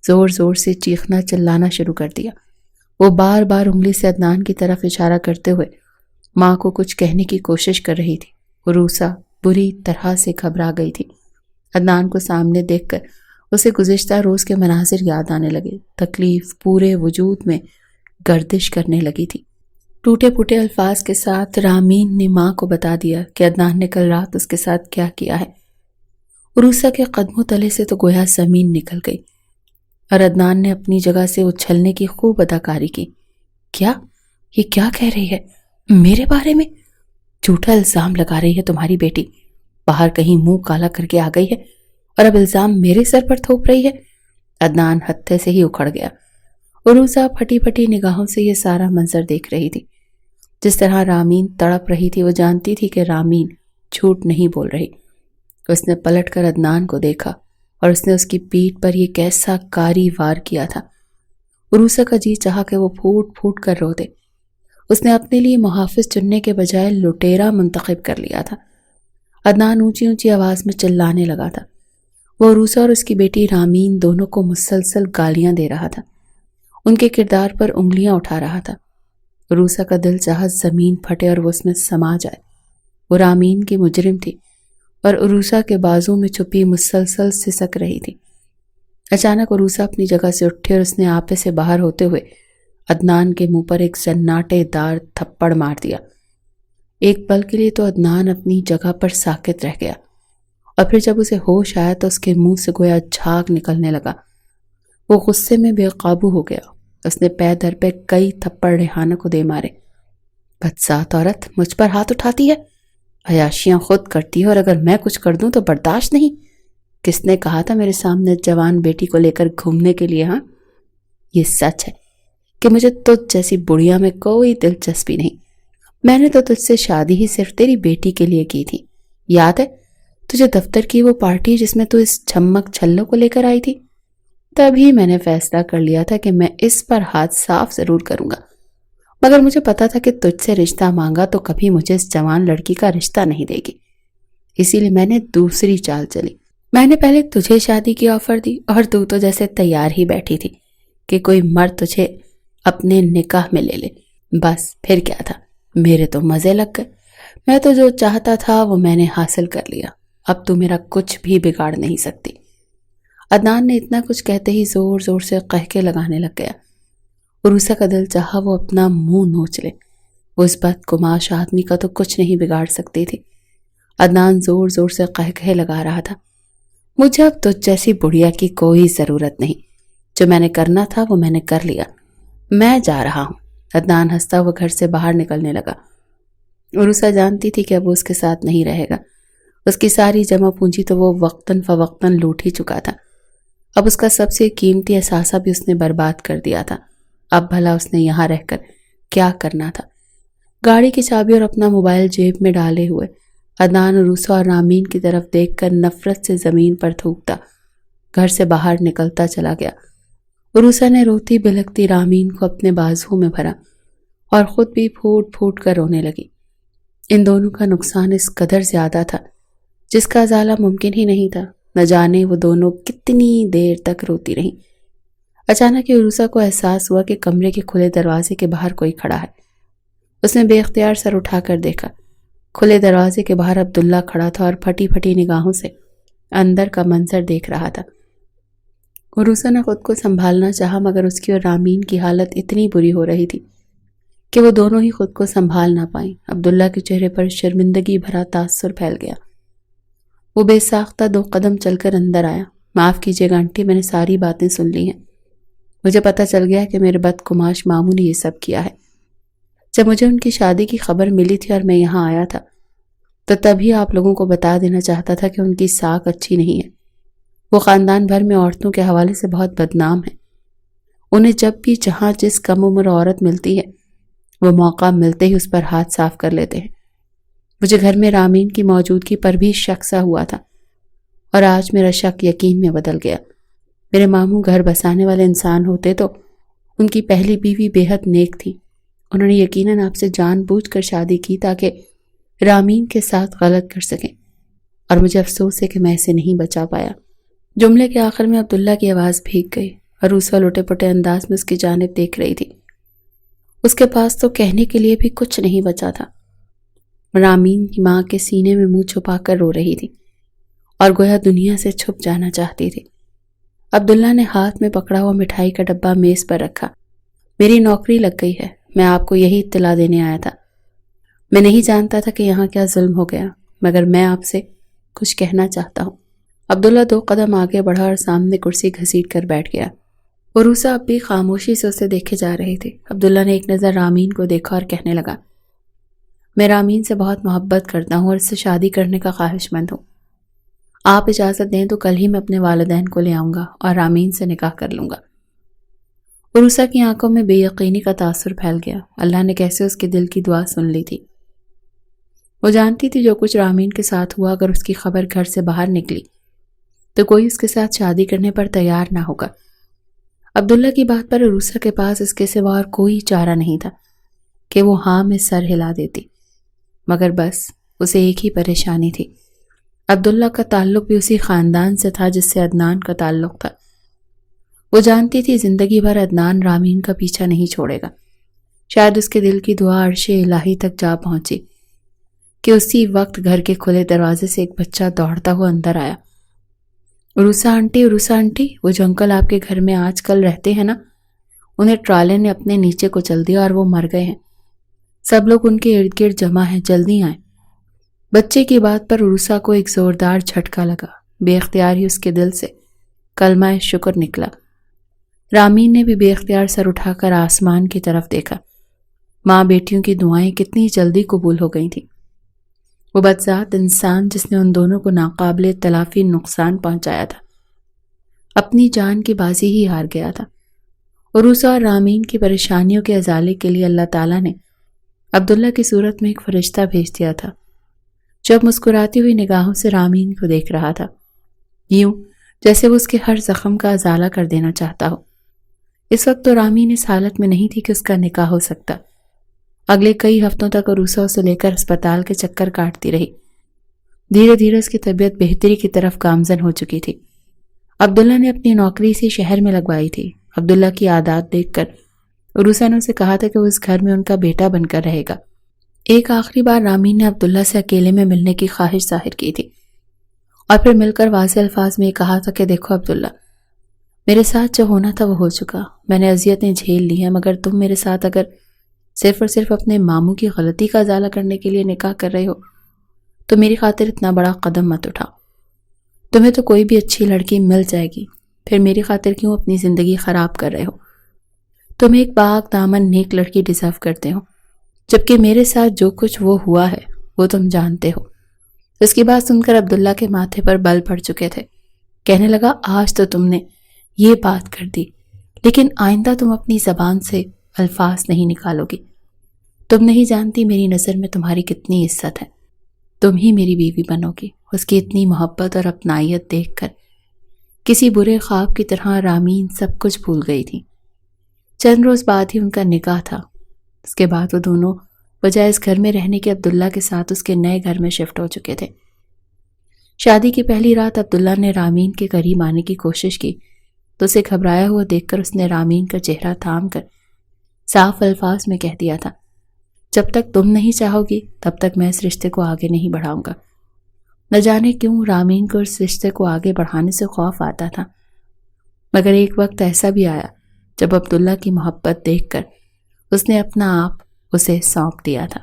زور زور سے چیخنا چلانا شروع کر دیا۔ وہ بار بار انگلی سے عدنان کی طرف اشارہ کرتے ہوئے ماں کو کچھ کہنے کی کوشش کر رہی تھی۔ عروسہ بری طرح سے گھبرا گئی تھی۔ عدنان کو سامنے دیکھ کر اسے گزشتہ روز کے مناظر یاد آنے لگے۔ تکلیف پورے وجود میں گردش کرنے لگی تھی۔ ٹوٹے پھوٹے الفاظ کے ساتھ رامین نے ماں کو بتا دیا کہ عدنان نے کل رات اس کے ساتھ کیا کیا ہے۔ عروسہ کے قدموں تلے سے تو گویا زمین نکل گئی اور عدنان نے اپنی جگہ سے اچھلنے کی خوب اداکاری کی۔ کیا؟ یہ کیا کہہ رہی ہے میرے بارے میں؟ جھوٹا الزام لگا رہی ہے تمہاری بیٹی، باہر کہیں منہ کالا کر کے آ گئی ہے اور اب الزام میرے سر پر تھوپ رہی ہے۔ عدنان ہتھے سے ہی اکھڑ گیا۔ عروسہ پھٹی پھٹی نگاہوں سے یہ سارا منظر دیکھ رہی تھی۔ جس طرح رامین تڑپ رہی تھی، وہ جانتی تھی کہ رامین جھوٹ نہیں بول رہی۔ اس نے پلٹ کر عدنان کو دیکھا اور اس نے اس کی پیٹھ پر یہ کیسا کاری وار کیا تھا۔ عروسہ کا جی چاہا کہ وہ پھوٹ پھوٹ کر رو دے۔ اس نے اپنے لیے محافظ چننے کے بجائے لٹیرا منتخب کر لیا تھا۔ عدنان اونچی اونچی آواز میں چلانے لگا تھا۔ وہ عروسہ اور اس کی بیٹی رامین دونوں کو مسلسل گالیاں دے رہا تھا، ان کے کردار پر انگلیاں اٹھا رہا تھا۔ عروسہ کا دل چاہا زمین پھٹے اور وہ اس میں سما جائے۔ وہ رامین کی مجرم تھی اور عروسہ کے بازو میں چھپی مسلسل سسک رہی تھی۔ اچانک عروسہ اپنی جگہ سے اٹھی اور اس نے آپے سے باہر ہوتے ہوئے عدنان کے منہ پر ایک سناٹے دار تھپڑ مار دیا۔ ایک پل کے لیے تو عدنان اپنی جگہ پر ساکت رہ گیا اور پھر جب اسے ہوش آیا تو اس کے منہ سے گویا جھاگ نکلنے لگا۔ وہ غصے میں بے قابو ہو گیا۔ اس نے پے در پہ کئی تھپڑ ریحانہ کو دے مارے۔ بدذات عورت، مجھ پر ہاتھ اٹھاتی ہے، عیاشیاں خود کرتی ہے اور اگر میں کچھ کر دوں تو برداشت نہیں۔ کس نے کہا تھا میرے سامنے جوان بیٹی کو لے کر گھومنے کے لیے؟ ہاں، یہ سچ ہے کہ مجھے تجھ جیسی بڑھیا میں کوئی دلچسپی نہیں۔ میں نے تو تجھ سے شادی ہی صرف تیری بیٹی کے لیے کی تھی۔ یاد ہے تجھے دفتر کی وہ پارٹی جس میں تو اس چھمک چھلوں کو لے کر آئی تھی؟ تبھی میں نے فیصلہ کر لیا تھا کہ میں اس پر ہاتھ صاف ضرور کروں گا، مگر مجھے پتا تھا کہ تجھ سے رشتہ مانگا تو کبھی مجھے اس جوان لڑکی کا رشتہ نہیں دے گی، اسی لیے میں نے دوسری چال چلی۔ میں نے پہلے تجھے شادی کی آفر دی اور تو جیسے تیار ہی بیٹھی تھی کہ کوئی مرد تجھے اپنے نکاح میں لے لے۔ بس پھر کیا تھا، میرے تو مزے لگ گئے۔ میں تو جو چاہتا تھا وہ میں نے حاصل کر لیا، اب تو میرا کچھ بھی بگاڑ نہیں سکتی۔ عدنان نے اتنا کچھ کہتے ہی زور زور سے قہقہے لگانے لگ گیا۔ عروسہ کا دل چاہا وہ اپنا منہ نوچ لے، وہ اس بدقماش آدمی کا تو کچھ نہیں بگاڑ سکتی تھی۔ عدنان زور زور سے قہقہے لگا رہا تھا۔ مجھے اب تجھ جیسی بڑھیا کی کوئی ضرورت نہیں، جو میں نے کرنا تھا وہ میں نے کر لیا، میں جا رہا ہوں۔ عدنان ہنستا وہ گھر سے باہر نکلنے لگا۔ عروسہ جانتی تھی کہ اب وہ اس کے ساتھ نہیں رہے گا۔ اس کی ساری جمع پونجی تو وہ وقتاً فوقتاً لوٹ ہی چکا تھا۔ اب اس کا سب سے قیمتی اثاثہ بھی اس نے برباد کر دیا تھا۔ اب بھلا اس نے یہاں رہ کر کیا کرنا تھا؟ گاڑی کی چابی اور اپنا موبائل جیب میں ڈالے ہوئے عدنان عروسہ اور رامین کی طرف دیکھ کر نفرت سے زمین پر تھوکتا گھر سے باہر نکلتا چلا گیا۔ عروسہ نے روتی بلکتی رامین کو اپنے بازوؤں میں بھرا اور خود بھی پھوٹ پھوٹ کر رونے لگی۔ ان دونوں کا نقصان اس قدر زیادہ تھا جس کا ازالہ ممکن ہی نہیں تھا۔ نہ جانے وہ دونوں کتنی دیر تک روتی رہیں۔ اچانک عروسہ کو احساس ہوا کہ کمرے کے کھلے دروازے کے باہر کوئی کھڑا ہے۔ اس نے بے اختیار سر اٹھا کر دیکھا۔ کھلے دروازے کے باہر عبداللہ کھڑا تھا اور پھٹی پھٹی نگاہوں سے اندر کا منظر دیکھ رہا تھا۔ عروسہ نے خود کو سنبھالنا چاہا مگر اس کی اور رامین کی حالت اتنی بری ہو رہی تھی کہ وہ دونوں ہی خود کو سنبھال نہ پائیں۔ عبداللہ کے چہرے پر شرمندگی بھرا تاثر پھیل گیا۔ وہ بے ساختہ 2 قدم چل کر اندر آیا۔ معاف کیجیے گا آنٹی، میں نے ساری باتیں سن لی ہیں۔ مجھے پتہ چل گیا کہ میرے بدقماش ماموں نے یہ سب کیا ہے۔ جب مجھے ان کی شادی کی خبر ملی تھی اور میں یہاں آیا تھا تو تبھی آپ لوگوں کو بتا دینا چاہتا تھا کہ ان کی ساکھ اچھی نہیں ہے۔ وہ خاندان بھر میں عورتوں کے حوالے سے بہت بدنام ہیں۔ انہیں جب بھی جہاں جس کم عمر عورت ملتی ہے وہ موقع ملتے ہی اس پر ہاتھ صاف کر لیتے ہیں۔ مجھے گھر میں رامین کی موجودگی پر بھی شک سا ہوا تھا اور آج میرا شک یقین میں بدل گیا۔ میرے ماموں گھر بسانے والے انسان ہوتے تو ان کی پہلی بیوی بے حد نیک تھی۔ انہوں نے یقیناً آپ سے جان بوجھ کر شادی کی تاکہ رامین کے ساتھ غلط کر سکیں، اور مجھے افسوس ہے کہ میں اسے نہیں بچا پایا۔ جملے کے آخر میں عبداللہ کی آواز بھیگ گئی۔ عروسہ لوٹے پٹے انداز میں اس کی جانب دیکھ رہی تھی۔ اس کے پاس تو کہنے کے لیے بھی کچھ نہیں بچا تھا۔ رامین کی ماں کے سینے میں منہ چھپا کر رو رہی تھی اور گویا دنیا سے چھپ جانا چاہتی تھی۔ عبداللہ نے ہاتھ میں پکڑا ہوا مٹھائی کا ڈبہ میز پر رکھا۔ میری نوکری لگ گئی ہے، میں آپ کو یہی اطلاع دینے آیا تھا۔ میں نہیں جانتا تھا کہ یہاں کیا ظلم ہو گیا، مگر میں آپ سے کچھ کہنا چاہتا ہوں۔ عبداللہ 2 قدم آگے بڑھا اور سامنے کرسی گھسیٹ کر بیٹھ گیا۔ عروسہ اب بھی خاموشی سے اسے دیکھے جا رہی تھی۔ عبداللہ نے ایک نظر رامین کو دیکھا اور کہنے لگا، میں رامین سے بہت محبت کرتا ہوں اور اس سے شادی کرنے کا خواہش مند ہوں۔ آپ اجازت دیں تو کل ہی میں اپنے والدین کو لے آؤں گا اور رامین سے نکاح کر لوں گا۔ عروسہ کی آنکھوں میں بے یقینی کا تاثر پھیل گیا۔ اللہ نے کیسے اس کے دل کی دعا سن لی تھی۔ وہ جانتی تھی جو کچھ رامین کے ساتھ ہوا، اگر اس کی خبر گھر سے باہر نکلی تو کوئی اس کے ساتھ شادی کرنے پر تیار نہ ہوگا۔ عبداللہ کی بات پر عروسہ کے پاس اس کے سوا اور کوئی چارہ نہیں تھا کہ وہ ہاں میں سر ہلا دیتی، مگر بس اسے ایک ہی پریشانی تھی۔ عبداللہ کا تعلق بھی اسی خاندان سے تھا جس سے عدنان کا تعلق تھا۔ وہ جانتی تھی زندگی بھر عدنان رامین کا پیچھا نہیں چھوڑے گا۔ شاید اس کے دل کی دعا عرش الہی تک جا پہنچی کہ اسی وقت گھر کے کھلے دروازے سے ایک بچہ دوڑتا ہوا اندر آیا۔ عروسہ آنٹی، وہ جو انکل آپ کے گھر میں آج کل رہتے ہیں نا، انہیں ٹرالے نے اپنے نیچے کو چل دیا اور وہ مر گئے ہیں۔ سب لوگ ان کے ارد گرد جمع ہیں، جلدی آئیں۔ بچے کی بات پر عروسہ کو ایک زوردار جھٹکا لگا۔ بے اختیار ہی اس کے دل سے کلمہ شکر نکلا۔ رامین نے بھی بے اختیار سر اٹھا کر آسمان کی طرف دیکھا۔ ماں بیٹیوں کی دعائیں کتنی جلدی قبول ہو گئی تھیں۔ وہ بدذات انسان جس نے ان دونوں کو ناقابل تلافی نقصان پہنچایا تھا، اپنی جان کی بازی ہی ہار گیا تھا۔ عروسہ اور رامین کی پریشانیوں کے ازالے کے لیے اللہ تعالیٰ نے عبداللہ کی صورت میں ایک فرشتہ بھیج دیا تھا جو اب مسکراتی ہوئی نگاہوں سے رامین کو دیکھ رہا تھا، یوں جیسے وہ اس کے ہر زخم کا ازالہ کر دینا چاہتا ہو۔ اس وقت تو رامین اس حالت میں نہیں تھی کہ اس کا نکاح ہو سکتا۔ اگلے کئی ہفتوں تک عروسہ اسے لے کر ہسپتال کے چکر کاٹتی رہی۔ دھیرے دھیرے اس کی طبیعت بہتری کی طرف گامزن ہو چکی تھی۔ عبداللہ نے اپنی نوکری اسی شہر میں لگوائی تھی۔ عبداللہ کی عادات دیکھ کر عروسہ نے اسے کہا تھا کہ وہ اس گھر میں ان کا بیٹا بن کر رہے گا۔ ایک آخری بار رامین نے عبداللہ سے اکیلے میں ملنے کی خواہش ظاہر کی تھی اور پھر مل کر واضح الفاظ میں یہ کہا تھا کہ دیکھو عبداللہ، میرے ساتھ جو ہونا تھا وہ ہو چکا، میں نے اذیتیں جھیل لی ہیں، مگر تم میرے ساتھ اگر صرف اور صرف اپنے ماموں کی غلطی کا ازالہ کرنے کے لیے نکاح کر رہے ہو تو میری خاطر اتنا بڑا قدم مت اٹھاؤ. تمہیں تو کوئی بھی اچھی لڑکی مل جائے گی، پھر میری خاطر کیوں اپنی زندگی خراب کر رہے ہو؟ تم ایک پاک دامن نیک لڑکی ڈیزرو کرتے ہو، جبکہ میرے ساتھ جو کچھ وہ ہوا ہے وہ تم جانتے ہو. اس کی بات سن کر عبداللہ کے ماتھے پر بل پڑ چکے تھے. کہنے لگا آج تو تم نے یہ بات کر دی، لیکن آئندہ تم اپنی زبان سے الفاظ نہیں نکالو گی. تم نہیں جانتی میری نظر میں تمہاری کتنی عزت ہے. تم ہی میری بیوی بنو گی. اس کی اتنی محبت اور اپنائیت دیکھ کر کسی برے خواب کی طرح رامین سب کچھ بھول گئی تھی. چند روز بعد ہی ان کا نکاح تھا. اس کے بعد وہ دونوں بجائے اس گھر میں رہنے کے عبداللہ کے ساتھ اس کے نئے گھر میں شفٹ ہو چکے تھے. شادی کی پہلی رات عبداللہ نے رامین کے قریب آنے کی کوشش کی تو اسے گھبرایا ہوا دیکھ کر اس نے رامین کا چہرہ تھام کر صاف الفاظ میں کہہ دیا تھا، جب تک تم نہیں چاہو گی تب تک میں اس رشتے کو آگے نہیں بڑھاؤں گا. نہ جانے کیوں رامین کو اس رشتے کو آگے بڑھانے سے خوف آتا تھا، مگر ایک وقت ایسا بھی آیا جب عبداللہ کی محبت دیکھ کر اس نے اپنا آپ اسے سونپ دیا تھا.